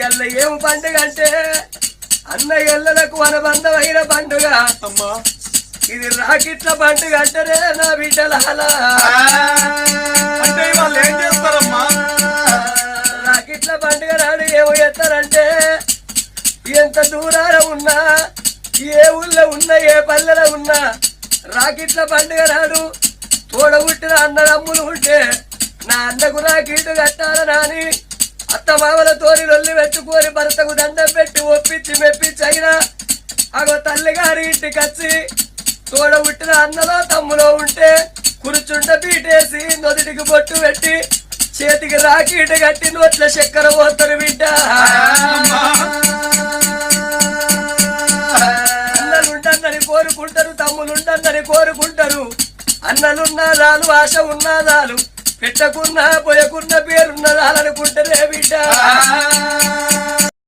ఇవాళ ఏం పండుగ అంటే అన్న ఎల్లలకు అనుబంధమైన పండుగ అమ్మా. ఇది రాకిట్ల పండుగ అంటేనే నా బిడ్డలాల అంటే వాళ్ళు ఏం చేస్తారమ్మా? రాకిట్ల పండుగ నాడు ఏమో చేస్తారంటే ఎంత దూరాన ఉన్నా ఏ ఊళ్ళో ఉన్నా ఏ పల్లెలో ఉన్నా రాకిట్ల పండుగ నాడు తోడబుట్టిన అన్నదమ్ములు ఉంటే నా అన్నకు రాకీటు కట్టాలని అత్త మామలతోని రొల్లి పెట్టుకొని భర్తకు దండం పెట్టి ఒప్పించి మెప్పించి అయినా అగో తల్లిగారి ఇంటికి వచ్చి తోడబుట్టిన అన్నలో తమ్ములో ఉంటే కూర్చుంట పీటేసి నొదిటికి బొట్టు పెట్టి చేతికి రాకీటు కట్టి నోట్ల చక్కెర పోతారు బిడ్డ. అన్నలుండన్నని కోరుకుంటారు, తమ్ములుండన్నని కోరుకుంటారు. అన్నలున్నా చాలు, ఆశ ఉన్నా చాలు, పెట్టకున్నా పోయకున్న పేరున్న చాలనుకుంటారే బిడ్డ.